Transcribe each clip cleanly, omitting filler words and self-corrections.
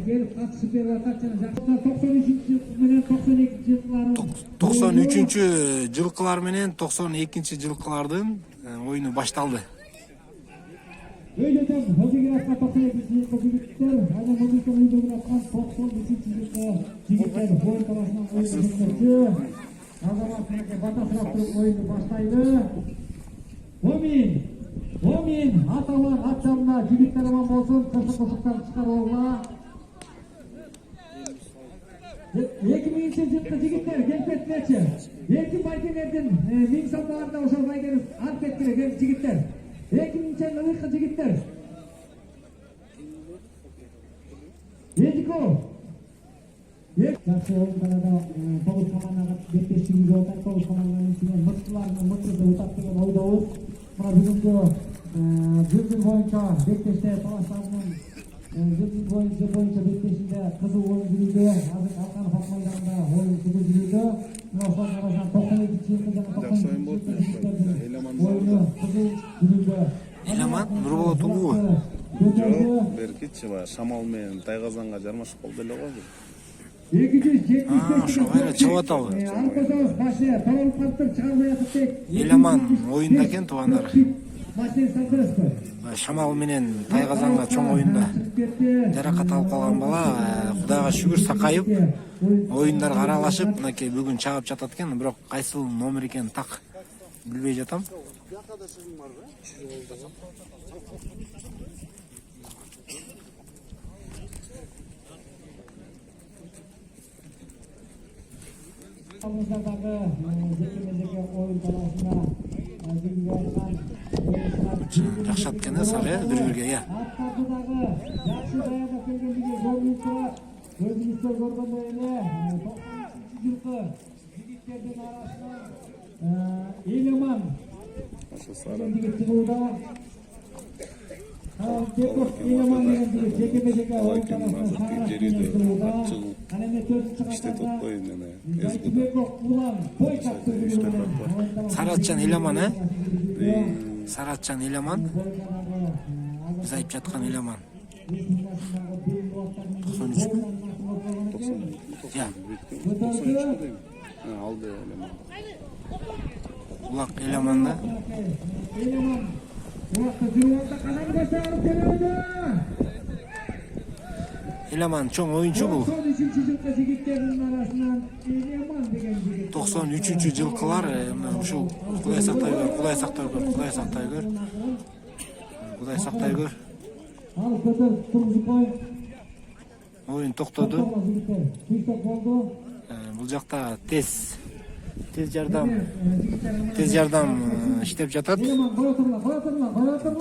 келип катышып берип атат жана 93 жылкылар менен 92 жылкылардын оюну башталды. Öyleden Hacıgiraf'ta 92 yılda jigitler, aynen Muzik'ten öldürün atkan 93 yılda jigitler boyun tarafından oyunu bitmekçi. Azamat Meke batasırap durup oyunu başlaydı. Omin, Ataman Atçamla jigitler aman bolsun, kısık-kısıktan çıkar oğla. 2000 yılda jigitler gelip etmekçi. Belki baykenlerden, min sonlarında oşal baykeniz arp ettire gelip jigitler. 2000 ылыйкы жигиттер. Эдико. Жакшы ойындарда тогуз командага беттештигиге отат, тогуз команданын ичинен мыктыларынын мыктысы утат деген ойдобуз. Мына бүгүнкү жүзүн боюнча беттеште талаштарынын жүзүн боюнча беттешинде кызуу оюн жүрүүдө, азыр Алканов ак майданында оюн кызуу жүрүүдө. Мына ошонун арасынан 92 жылкы жана 93 oyunu kızıl gününde. Eleman Nurbolotulu. Жоқ, беркитчи бар. Шамал менен Тайгазанга жармашып калды эле го. 270 ошо кайра чыгып атабы. Алкозов башы тоолуп калыптыр, чыгарбай атып. Eleman оюнда экен туугандар. Машин салдырыспы. Шамал менен Тайгазанга чоң оюнда жаракат алып калган бала Кудайга шүгүр сакайып оюндарга аралашып, мынакей бүгүн чагып жатат экен, бирок кайсыл номер экенин так билбей жатам. Жакшат экен сары бир-бирге я. Жакшы даярдап келгендиги көрүнүп турат. Өзүңүздөр көргөндөй эле 93 жылкы жигиттердин арасынан Eleman Ошо сары. чыгууда Беков Eleman менен жеке-жеке ойногонда анан төртүнчү катарда Беков Улан бой таптырды. Саратчан Eleman, Саратчан Eleman. Биз айтып жаткан Eleman. 93. Я. Алды Eleman. Улак Eleman'da. Eleman Улакта жүрүп кадам башталып келүүдө. Eleman чоң оюнчу бул. 93 жылкы жигиттердин арасынан Eleman деген жигит. 93 жылкылар ушул Кудай сактай көр, Кудай сактай көр, Кудай сактай көр. Кудай сактай көр. Ал көтөр тургузупай. Оюн токтоду. Бул жакта тез жардам иштеп жатат.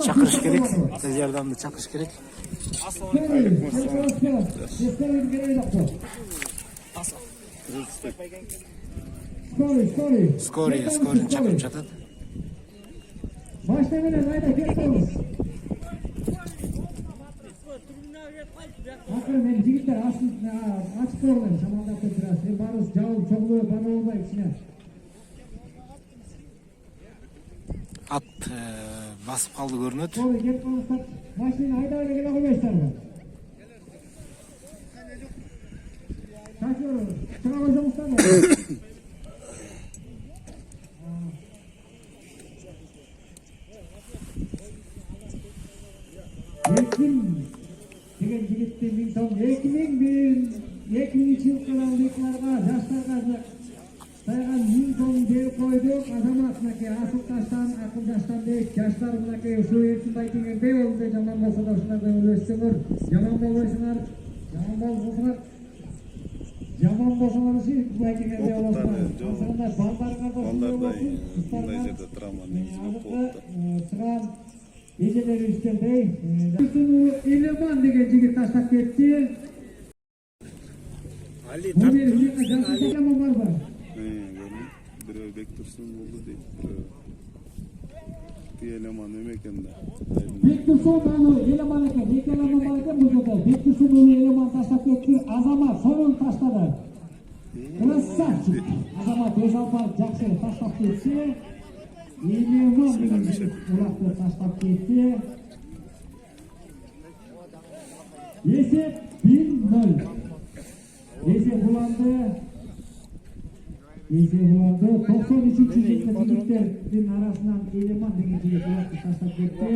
Чакырыш керек, тез жардамды чакырыш керек. Скорый чакырып жатат. Башта менен айда кетебиз. Акыры мен жигиттер ачып койгон, шамалдап турат. Сен барыбыз жабылып чогулуп бара албай кичине. Ат басып калды көрүнөт. Машина айдап эле келе койбойсуздарбы? Шофёр, чыга койсоңуздарбы? Деген жигиттин 2000 жылкыларга жаштарга тайган 1000 сом берип койдук. Азамат мынакей асыл таштан, акыл таштан дейт. Жаштар мынакей ушул Эркин Байтиңердей болду. Жаман болсо да ушундай үлөссөңөр, жаман болбойсуңар. Жаман болсоңор ушул Байтиңердей болосуңар. Ошондой балдарыңар да ушундай болсун. Мындай жерде тураман негизи көп болуптур. Чыган эжелерибиздердей Eleman деген жигит таштап кетти. Али Eleman барбы? Бирөө Бектурсун болду дейт. Eleman эме экен да. Бектурсун Eleman экен. Эки Eleman бар экен бул жерде. Бектурсун Eleman таштап кетти. Азамат сонун таштады. Красавчик. Азамат өз алпак жакшы таштап кетти. Eleman деген улакты таштап кетти. Есеп 1-0. Esep ulandı. 93-cü yılda jigitlerin arasından Eleman degen jigit ulatты taşlap ketdi.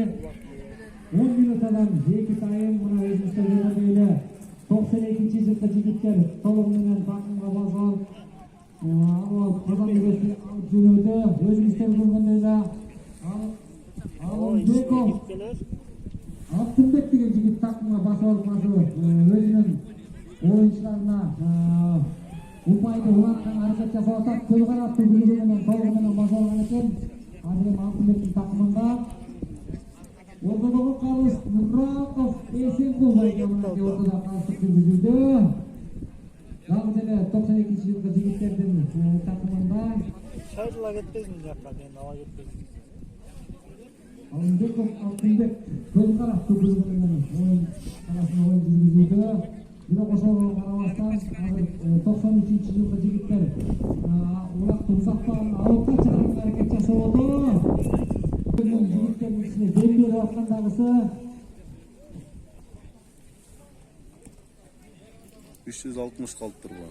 10 minutadan 2 tayım mına özümüzde görmöyle. 92-ci yılda jigitler толугу менен takımga басып ал Казан эгеси жөнөдө. Өзүңүздөр көргөндөй да Алымбеков Алтынбек деген жигит takımga басып алып өзүнүн оюнчуларына Упайды улаткан аракет жасап атат. Көз караптуу билүү менен толугу менен басып алган экен. Азыр эми Алтынбектин такымында ортодогу калыс Мураков Эсенкул ортодо калыстык жүргүзүүдө. Дагы деле 92-ci жылкы жигиттердин такымында Шайдыла кетпесин жакка, мен ала кетпесин. Алымбеков Алтынбек көз караптуу билүү менен оюн арасында оюн жүргүзүүдө. Бирок ошого карабастан азыр 93-cü жылкы жигиттер улакты узатпаган аутка чыгарууга аракет жасоодо. Жигиттердин ичине дем берип аткандагысы 360 калып турбу.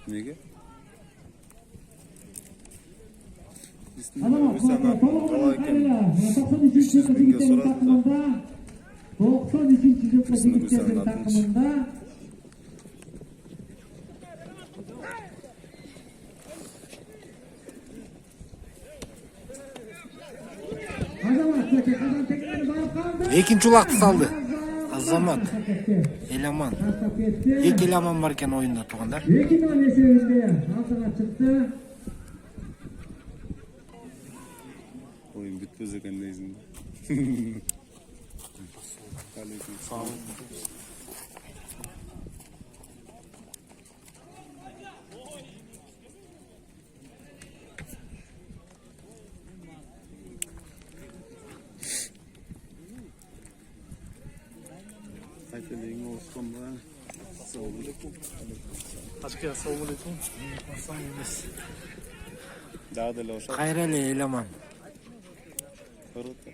Неге? Азамат толугу менен 93-cü жылкы жигиттердин такымында 93-cü жылкы жигиттердин такымында Экинчи улакты салды. Азамат, Эламан. Эки Эламан бар экен оюнда туугандар. 2-0 эсебинде алдыга чыкты. Oyun bitmez ekan deyizinde. Ayteliğin olsun da. Assalamu alaikum. Aşkı assalamu alaikum. Daha da loşa. Кайра эле Эламан. Kırıttı.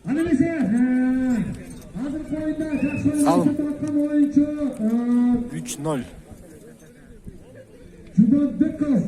Ana ese hazırkı oyunda jakşı Salım. oynayıp atkan oyuncu 3-0. Judobekov.